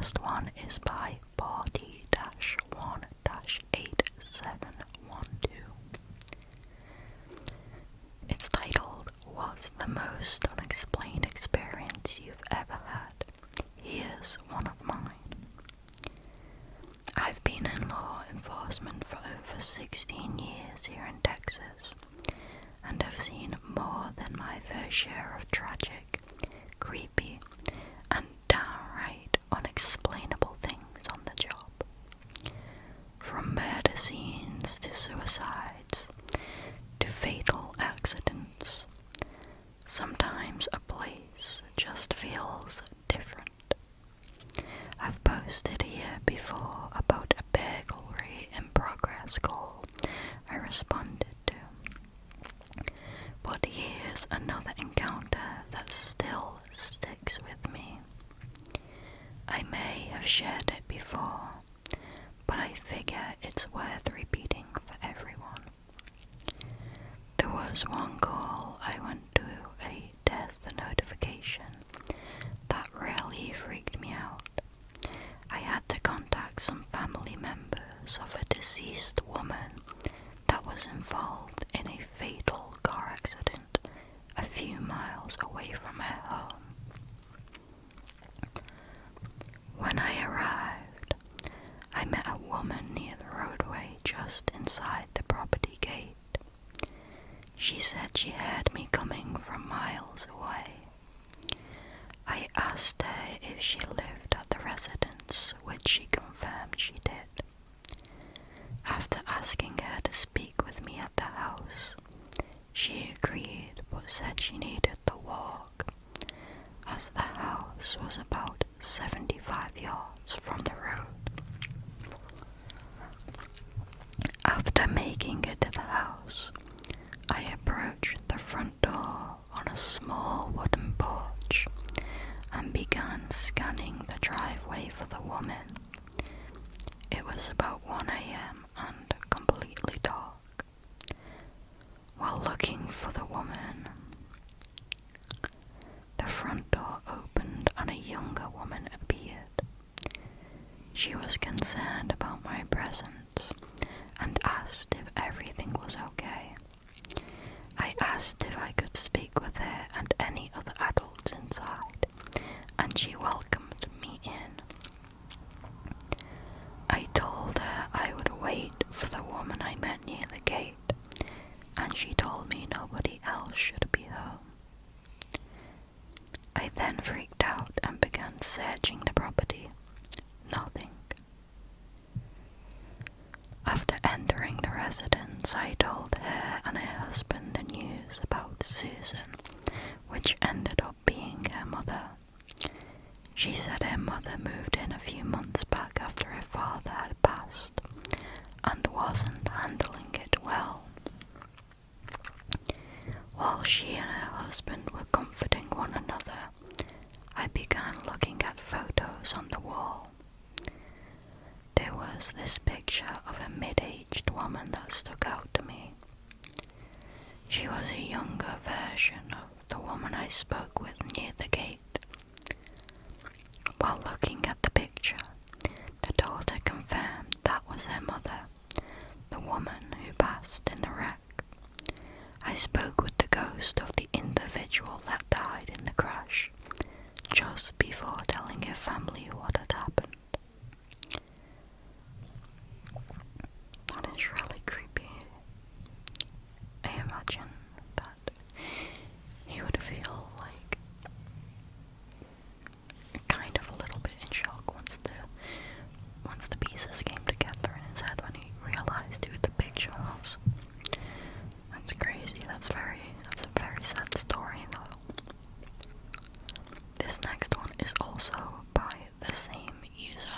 first one is by Body-1-8712. It's titled, "What's the most unexplained experience you've ever had? Here's one of mine. I've been in law enforcement for over 16 years here in Texas, and have seen more than my fair share of tragic, creepy, and downright unexplainable things on the job. From murder scenes to suicides to fatal accidents. Sometimes a place just feels different. I've posted here before about a burglary in progress call I responded to. But here's another encounter that still sticks with me. I may have shared it before, but I figure it's worth repeating for everyone. There was one call I went to, a death notification, that really freaked me out. I had to contact some family members of a deceased woman that was involved in a fatal car accident a few miles away from her home. When I arrived, I met a woman near the roadway just inside the property gate. She said she heard me coming from miles away. I asked her if she lived at the residence, which she confirmed she did. After asking her to speak with me at the house, she agreed but said she needed to walk, as the house was about 75 yards from the road. After making it to the house, I approached the front door on a small wooden porch and began scanning the driveway for the woman. It was about 1 a.m. and completely dark. While looking for the woman, the front door opened and a younger woman appeared. She was concerned about my presence and asked if everything was okay. I asked if I could speak with her and any other adults inside, and she welcomed me in. I told her I would wait for the woman I met near the gate, and she told me nobody else should be home. I then freaked out and began searching the property. Nothing. After entering the residence, I told her and her husband the news about Susan, which ended up being her mother. She said her mother moved in a few months back after her father had passed and wasn't handling it well. While she and her husband were comforting one another, I began looking at photos on the wall. There was this picture of a mid-aged woman that stuck out to me. She was a younger version of the woman I spoke with near the gate. While looking at the picture, the daughter confirmed that was her mother, the woman who passed in the wreck. I spoke with the ghost of the individual that died in the crash, just before telling her family what had happened. That is really creepy. I imagine that he would feel like kind of a little bit in shock once the pieces came together in his head when he realized who the picture was. That's crazy. That's a very sad story though. This next one is also by the same user,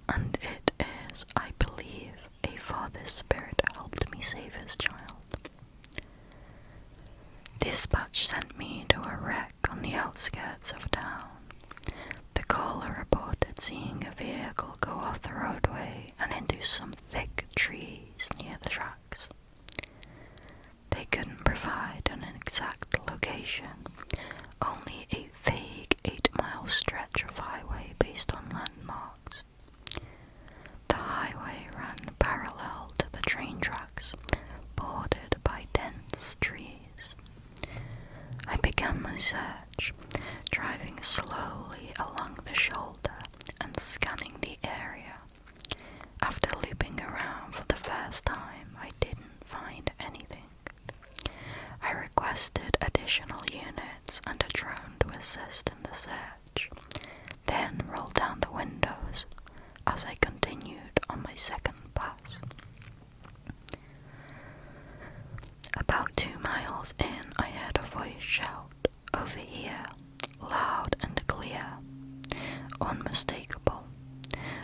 and it is, I believe, a father's spirit helped me save his child. Dispatch sent me to a wreck on the outskirts of town. The caller reported seeing a vehicle go off the roadway and into some thick trees near the tracks. They couldn't provide an exact location, only a vague 8-mile stretch of highway unmistakable.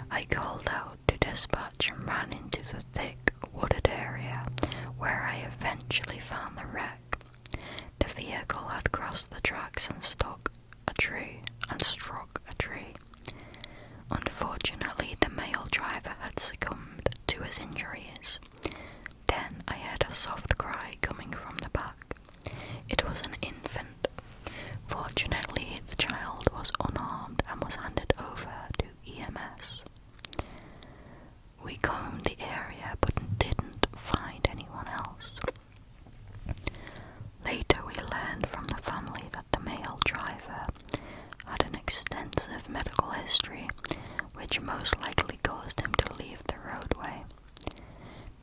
I called out to dispatch and ran into the thick, wooded area where I eventually found the wreck. The vehicle had crossed the tracks and struck a tree. Unfortunately, the male driver had succumbed to his injuries. Then I heard a soft cry coming from the back. It was an infant. Fortunately, the child was unarmed and was handed over to EMS. We combed the area but didn't find anyone else. Later we learned from the family that the male driver had an extensive medical history, which most likely caused him to leave the roadway.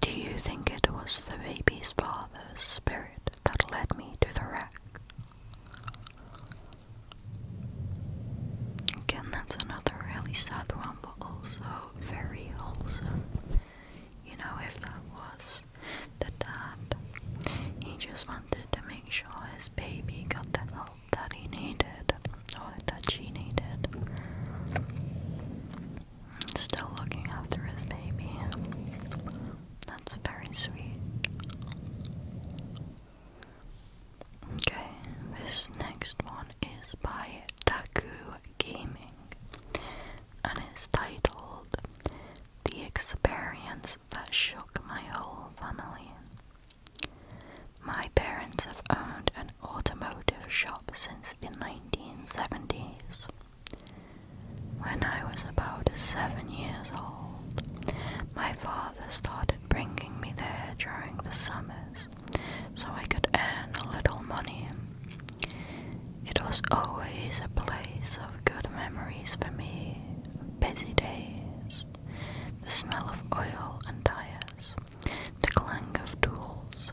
Do you think it was the baby's father's spirit that led me to the wreck? Again, that's another really sad one, but also very wholesome. You know, if that was the dad, he just wanted to make sure his baby got the help that he needed, or that she needed. Still looking after his baby. That's very sweet. Okay, this next one is by TIFU Gaming, and it's titled The Experience That Shook My Whole Family. My parents have owned an automotive shop since the 1970s. When I was about 7 years old, my father started bringing me there during the summers so I could earn a little money. It was always a place of good memories for me, busy days, the smell of oil and tires, the clang of tools.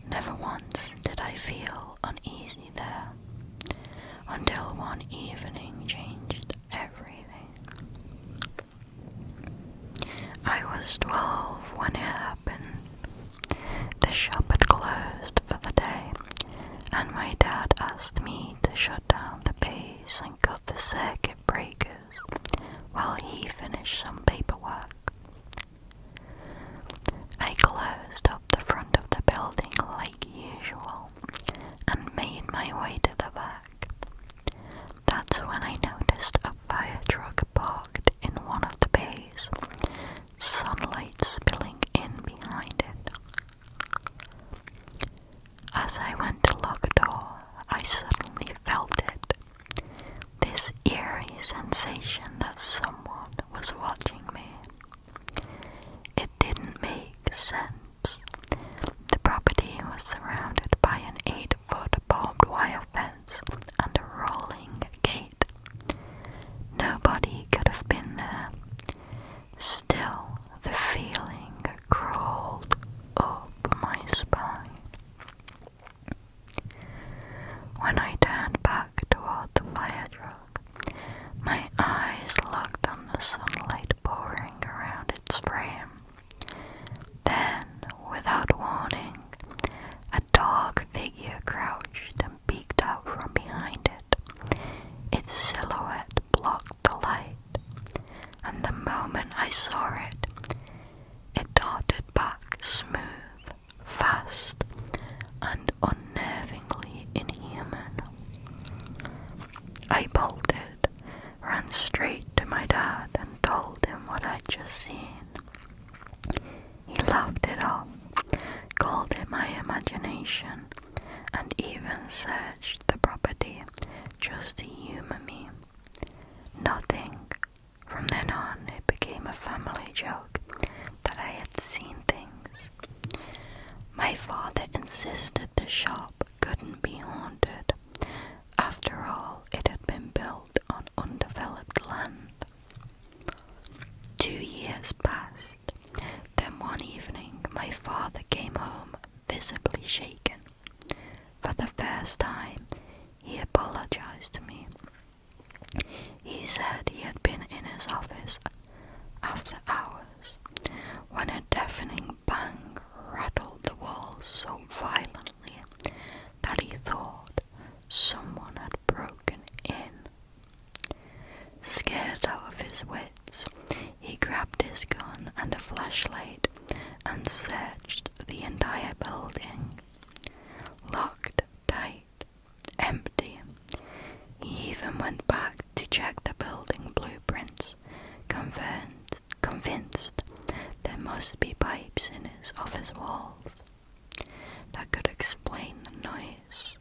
Never once did I feel uneasy there, until one evening changed everything. I was 12 when it happened. The shop had closed for the day, and my dad asked me to shut down the base and cut the circuit breakers while he finished some paperwork. I closed up the front of the building like usual and made my way to the back. That's when I noticed a fire truck parked in one of the bays, sunlight spilling in behind it. As I went to lock a door, I suddenly felt it. This eerie sensation that someone was watching me. It didn't make sense. The property was surrounded by an 8-foot barbed wire fence and a rolling gate. Nobody could have been there. Still, the feeling crawled up my spine. When I turned back toward the fire truck, my eyes locked on the sunlight pouring around its frame. Then, without warning, a dark figure crouched and peeked out from behind it. Its silhouette blocked the light, and the moment I saw it, it darted back smooth, fast, and unnervingly inhuman. I bolted, ran straight to my dad and told him what I'd just seen. He laughed it off, called it my imagination, and even searched the property just to humor me. Nothing. From then on, it became a family joke that I had seen things. My father insisted the shop couldn't be haunted. After all, it had been built on undeveloped land. 2 years passed. Then one evening, my father came home visibly shaken. For the first time, he apologized to me. He said he had been in his office after hours when a deafening bang rattled the walls so violently convinced there must be pipes in his office walls that could explain the noise.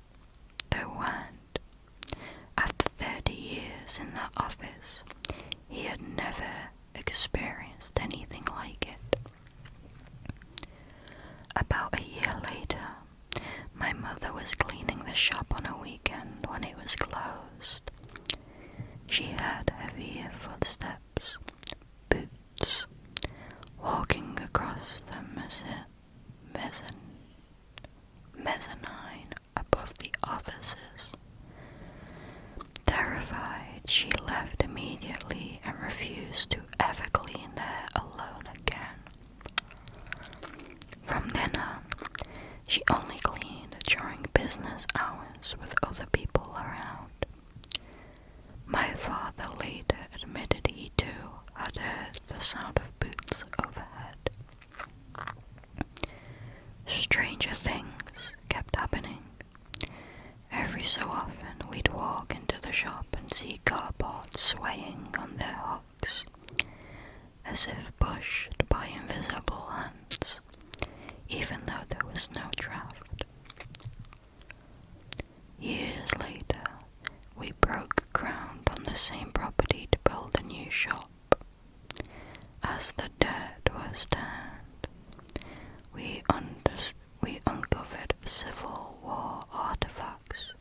There weren't. After 30 years in that office, he had never experienced anything like it. About a year later, my mother was cleaning the shop on a weekend when it was closed. She heard heavy footsteps, boots, walking across the mezzanine above the offices. Terrified, she left immediately and refused to ever clean there alone again. From then on, she only cleaned during business hours with other people around. My father later admitted he too had heard the sound of boots overhead. Stranger things kept happening. Every so often we'd walk into the shop and see cardboards swaying on their hooks, as if pushed by invisible hands, even though there was no draft. Years later, we broke ground on the same property to build a new shop. As the dirt was turned, we uncovered Civil War artifacts.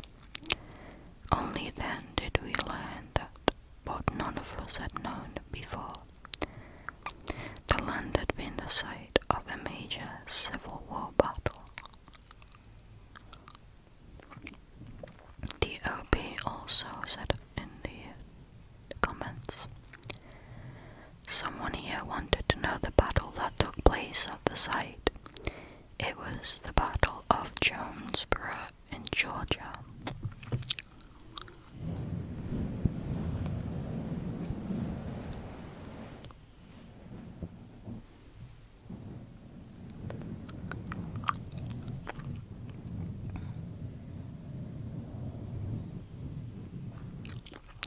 Only then did we learn that what none of us had known before. The land had been the site of a major Civil War battle. The OB also said in the comments, someone here wanted to know the battle that took place at the site. It was the Battle of Jonesboro in Georgia.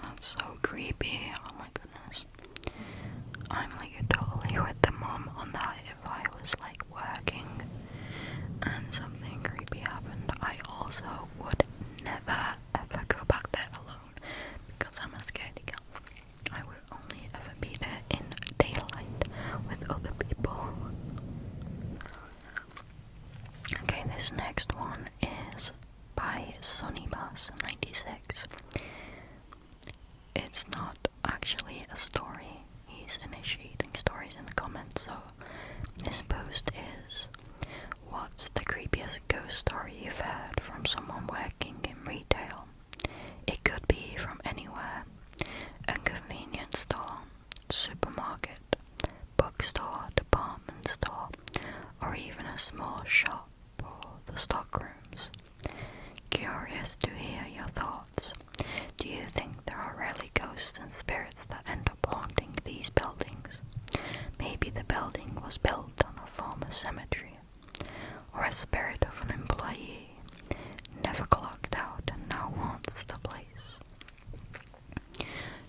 That's so creepy, oh my goodness. I'm like totally with the mom on that. If I was like working and something creepy happened, I also would never ever go back there alone because I'm a scaredy cat. I would only ever be there in daylight with other people. Okay, this next one is by Sunnybus 96. It's not actually a story. He's initiating stories in the comments, so this post is, what's the creepiest ghost story you've heard from someone working in retail? It could be from anywhere. A convenience store, supermarket, bookstore, department store, or even a small shop or the stockrooms. Curious to hear your thoughts. Do you think there are really ghosts and spirits that end up haunting these buildings? Maybe the building was built on a former cemetery, or a spirit of an employee never clocked out and now haunts the place.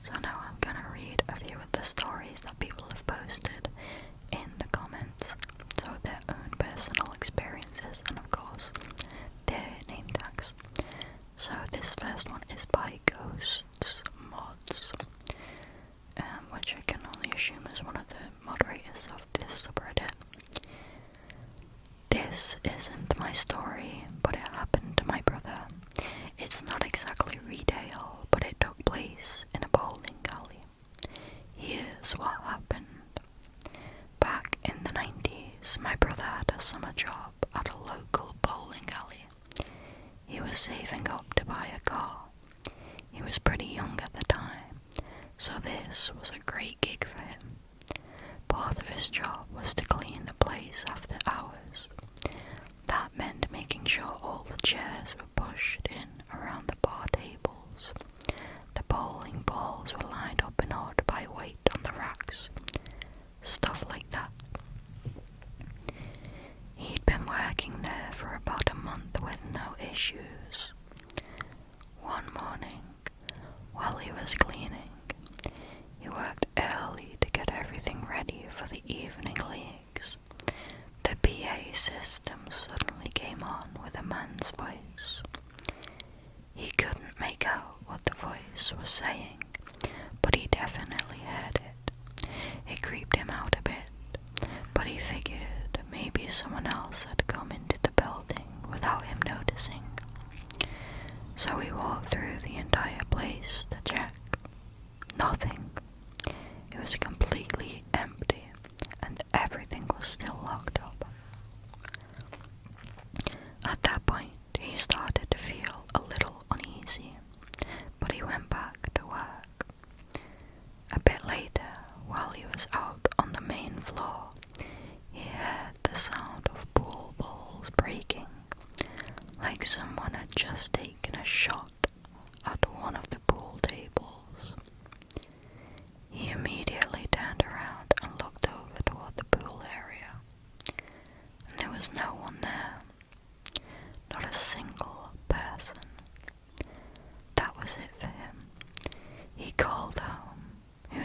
So now I'm gonna read a few of the stories that people have posted in the comments, so their own personal experiences and of course their name tags. So this first one is by Ghosts Mods, which I can only assume is one of the moderators of this subreddit. This isn't my story, but it happened to my brother. It's not exactly retail, but it took place in a bowling alley. Here's what happened. Back in the 90s, my brother had a summer job at a local bowling alley. He was saving up to buy a car. He was pretty young at the time, so this was a great gig for him. Part of his job was to clean the place after hours. That meant making sure all the chairs were pushed in around the bar tables. The bowling balls were lined up in order by weight on the racks. Stuff like that. He'd been working there for about a month with no issues. One morning, while he was cleaning, he worked early to get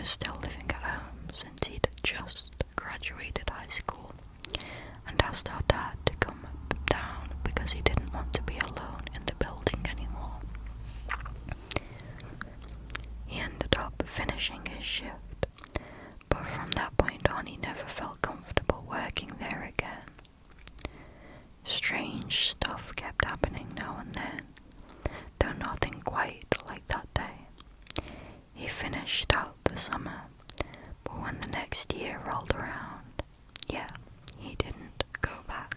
was still living at home since he'd just graduated high school, and asked our dad to come down because he didn't want to be alone in the building anymore. He ended up finishing his shift, but from that point on he never felt comfortable working there again. Strange stuff kept happening now and then, though nothing quite like that day. He finished out the summer, but when the next year rolled around, he didn't go back.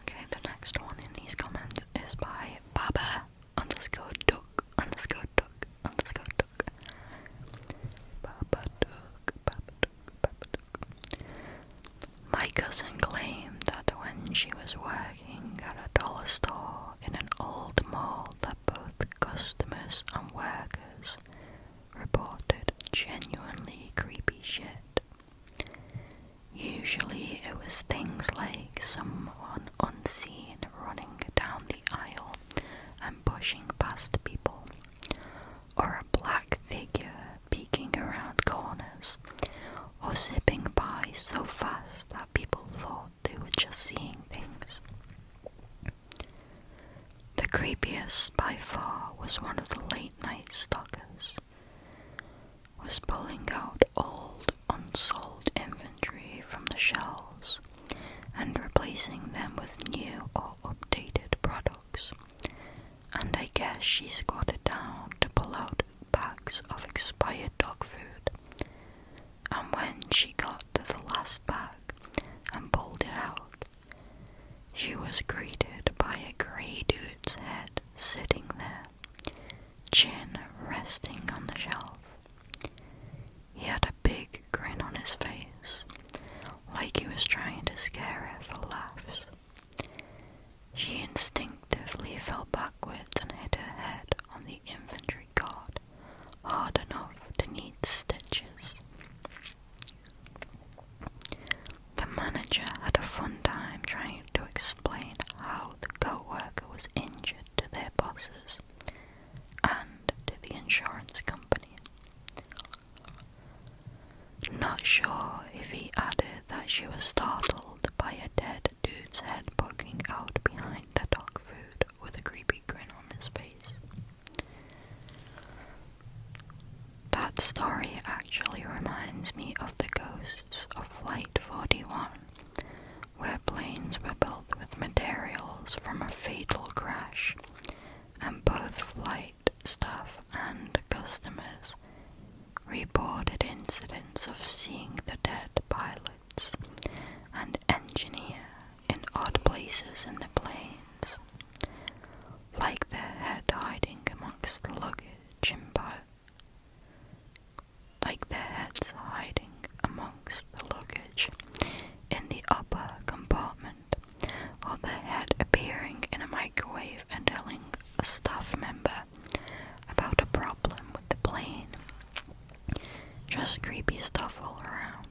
Okay, the next one in these comments is by Baba_duck_duck_duck. Baba Duck. My cousin claimed that when she was working at a dollar store in an old mall that both customers and workers reported genuinely creepy shit. Usually it was things like someone unseen running down the aisle and pushing past people, or a black figure peeking around corners, or zipping by so fast that people thought they were just seeing things. The creepiest by far was one of the late night stalkers. Was pulling out old unsold inventory from the shelves and replacing them with new or updated products, and I guess she squatted down to pull out bags of expired dog food, and when she got to the last bag and pulled it out, she was greeted by a grey dude's head sitting there, chin resting on the shelf. He had a big grin on his face, like he was trying to scare her for laughs. She instinctively fell backwards and hit her head on the inventory card, hard enough to need stitches. The manager had a fun time trying to explain how the co-worker was injured to their bosses and to the insurance company. Not sure if he added that she was startled by a dead dude's head poking out behind the dog food with a creepy grin on his face. That story actually reminds me of the ghosts of Flight 41, where planes were built with materials from a fatal crash, and both flight staff and customers reported incidents of seeing the dead pilots and engineer in odd places in the planes, like their head hiding amongst the luggage in the upper compartment, or their head appearing in a microwave and telling a staff member about a problem with the plane. Just creepy stuff all around.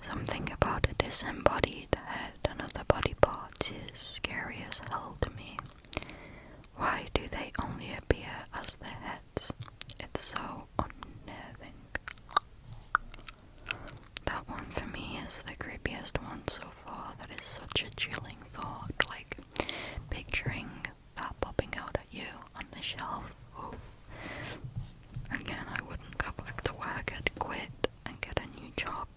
Something about a disembodied head and other body parts is scary as hell to me. Why do they only appear as their heads? It's so unnerving. That one for me is the creepiest one so far. That is such a chilling thought, like picturing that popping out at you on the shelf. Ooh. Again, I wouldn't go back to work. I'd quit and get a new job.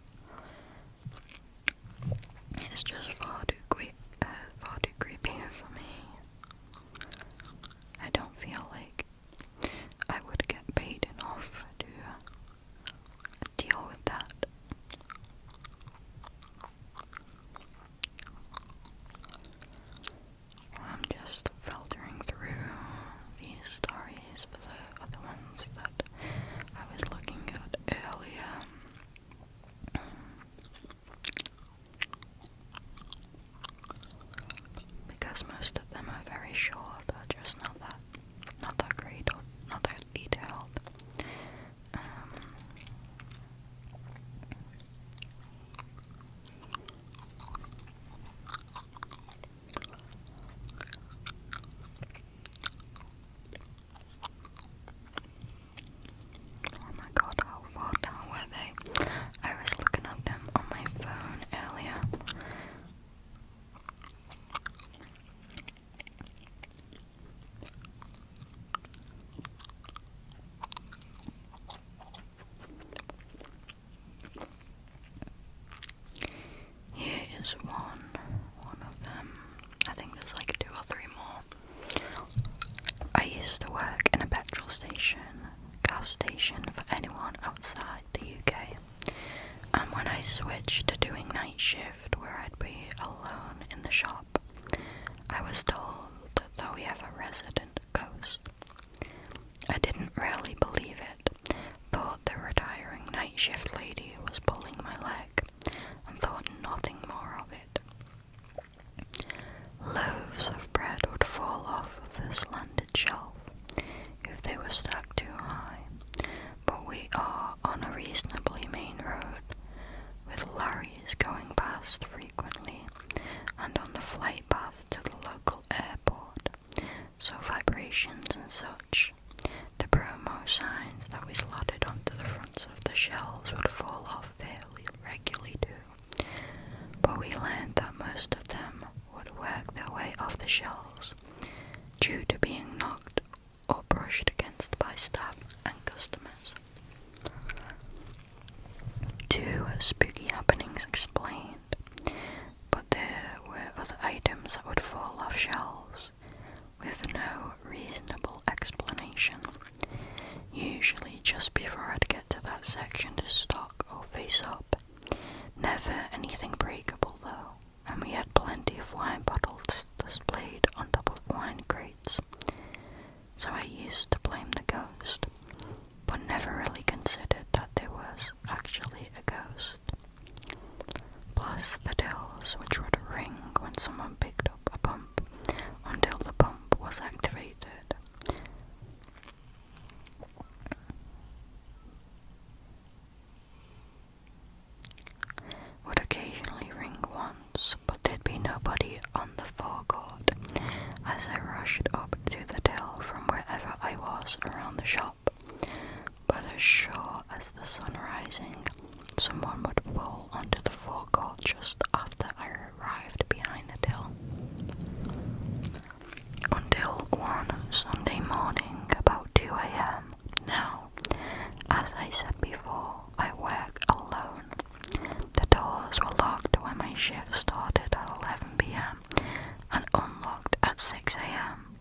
It's just far too creepy for me. I don't feel like I would get paid enough to deal with that. I'm just filtering through these stories for the other ones that I was looking at earlier. Because most of them are very short, or just not that great, or not that detailed. was told that we have a resident ghost. I didn't really believe it, thought the retiring night shift lady was pulling my leg, and thought nothing more of it. Loaves of bread would fall off of the slanted shelf if they were stacked too high, but we are on a reasonably main road, with lorries going past frequently, and on the flight path to the local airport, so vibrations and such. The promo signs that we slotted onto the fronts of the shelves would fall off fairly regularly too, but we learned that most of them would work their way off the shelves due to being knocked or brushed against by staff and customers. 2 spooky happenings explained, but there were other items that would fall off shelves with no reasonable explanation, usually just before I'd get to that section to stock or face up. Never anything breakable though, and we had plenty of wine bottles displayed on top of wine crates, so I used to blame the ghost, but never really considered that there was actually a ghost. Plus the tills, which would ring when someone picked up a pump until the pump was activated. Would occasionally ring once, but there'd be nobody on the forecourt as I rushed up to the till from wherever I was around the shop. But as sure as the sun rising, someone would pull onto the forecourt just after I arrived behind the till. Until one Sunday morning about 2 a.m. Now, as I said before, I work alone. The doors were locked when my shift started at 11 p.m. and unlocked at 6 a.m.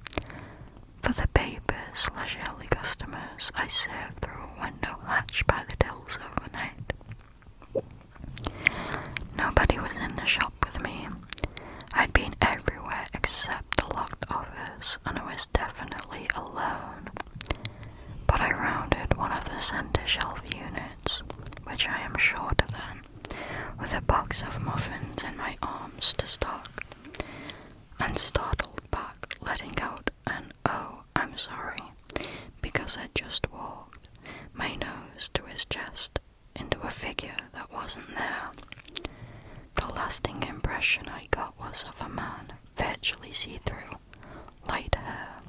For the papers/early customers, I served through a window hatch by the tills overnight. Nobody was in the shop with me. I'd been everywhere except the locked office, and I was definitely alone. But I rounded one of the center shelf units, which I am shorter than, with a box of muffins in my arms to stock, and startled back, letting out an "oh, I'm sorry," because I'd just walked, my nose to his chest, into a figure that wasn't there. The lasting impression I got was of a man, virtually see-through, light hair,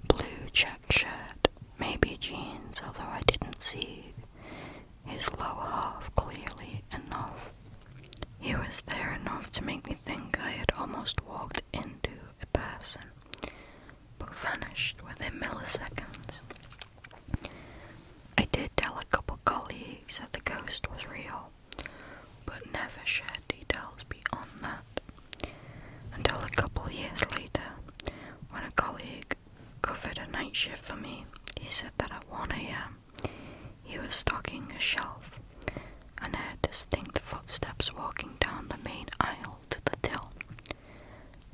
blue checked shirt, maybe jeans, although I didn't see his lower half clearly enough. He was there enough to make me think I had almost walked into a person, but vanished within milliseconds. I did tell a couple colleagues that the ghost was real, but never shared details beyond that, until a couple years later, when a colleague covered a night shift for me. He said that at 1 a.m. he was stocking a shelf and heard distinct footsteps walking down the main aisle to the till.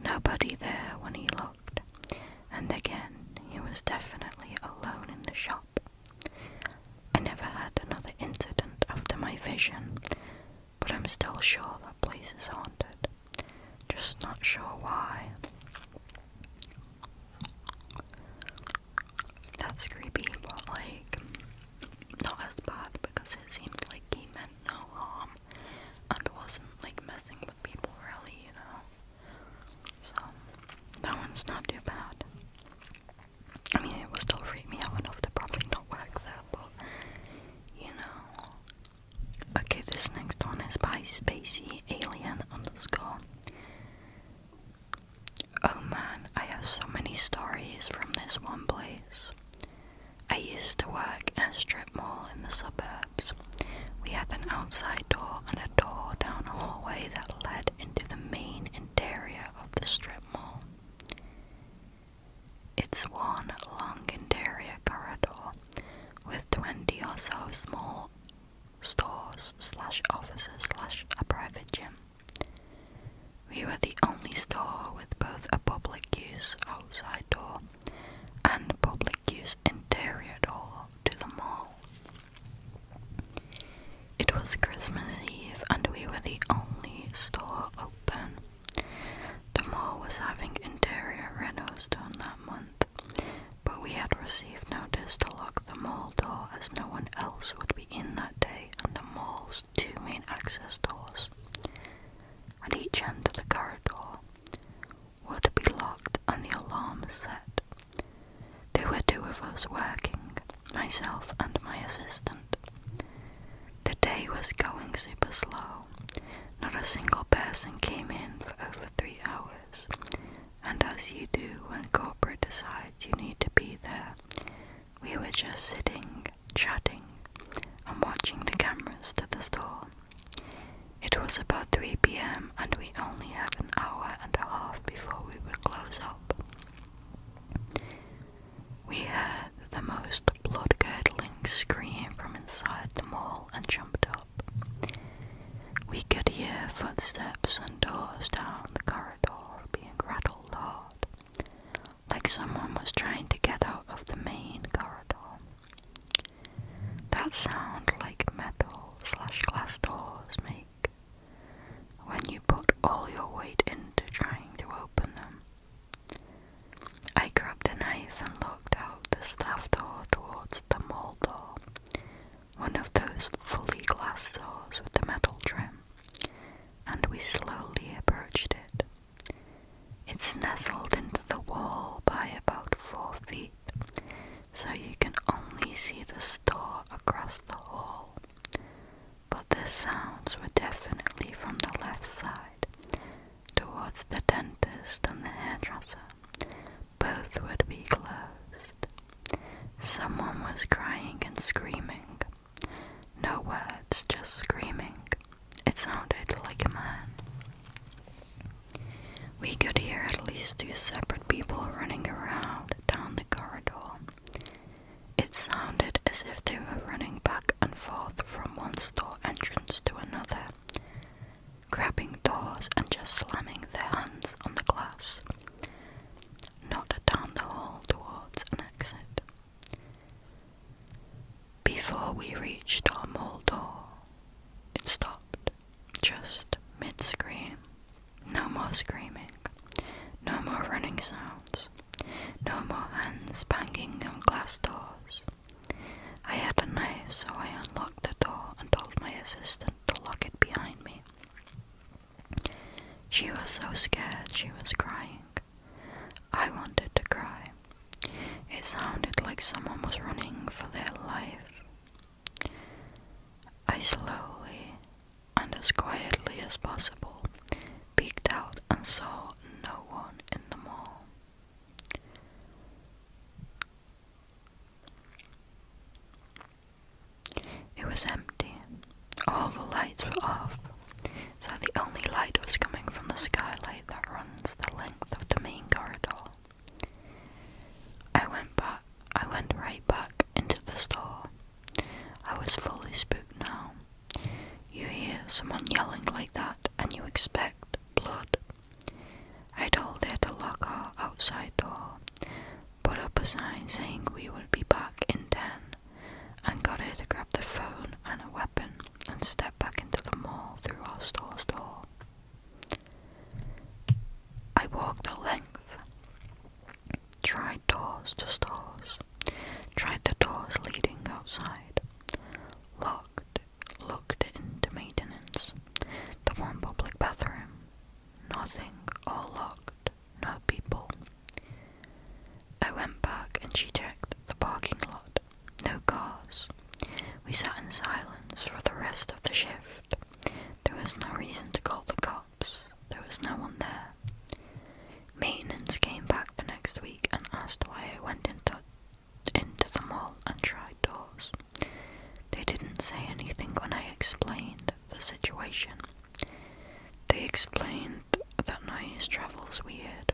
Nobody there when he looked, and again he was definitely alone in the shop. I never had another incident after my vision, but I'm still sure that place is haunted, just not sure why. That's creepy, but not as bad, because it seemed like he meant no harm and wasn't messing with people really, so that one's not too bad. I mean, it will still freak me out enough to probably not work there, but okay, this next one is by Spacey Alien _ Oh man, I have so many stories from this one place. I used to work in a strip mall in the suburbs. We had an outside door and a door down a hallway that led into the main interior of the strip mall. It's one long interior corridor with 20 or so small stores / offices / a private gym. We were the only store with both a public of us working, myself and my assistant. The day was going super slow. Not a single person came in for over 3 hours, and as you do when corporate decides you need to be there, we were just sitting, chatting, and watching the cameras to the store. It was about 3 p.m. and we only had an hour and a half before we would close up. We heard the most blood-curdling scream from inside the mall and jumped up. We could hear footsteps and doors down the corridor being rattled hard, like someone was trying to get out of the main corridor. That sound like metal/glass doors make when you put all your weight into trying to open them. I grabbed a knife and looked out the staff door towards the mall door, one of those fully glass doors with the metal trim, and we slowly approached it. It's nestled into the wall by about 4 feet, so you can only see the store across the hall. But the sounds were definitely from the left side, towards the dentist and the hairdresser. Both would be closed. Someone was crying and screaming. No words, just screaming. It sounded like a man. We could hear at least 2 separate people running around down the corridor. It sounded as if they were running back and forth from one store entrance to another, grabbing doors and just slamming their hands on the glass, not down the hall towards an exit. Before we reached our mall door, it stopped, just mid-scream. No more screaming, no more running sounds, no more hands banging on glass doors. I had a knife, so I unlocked the door and told my assistant to lock it behind me. She was so scared she was crying. I wanted to cry. It sounded like someone was running for their life. I slowly, and as quietly as possible, peeked out and saw no one in the mall. It was empty. All the lights were off, so the only light was coming from the skylight that runs the length of the main corridor. I went right back into the store. I was fully spooked now. You hear someone yelling like that and you expect blood. I told her to lock our outside door, put up a sign saying we would be back in 10, and got her to grab the phone and a weapon and step back into the mall through our store's door. I walked the length, tried doors to stores, tried the doors leading outside, looked into maintenance, the one public bathroom, nothing, all locked, no people. I went back and she checked the parking lot, no cars. We sat in silence for the rest of the shift. There was no reason to call the cops, there was no one there. Maintenance came back the next week and asked why I went into the mall and tried doors. They didn't say anything when I explained the situation. They explained that noise travels weird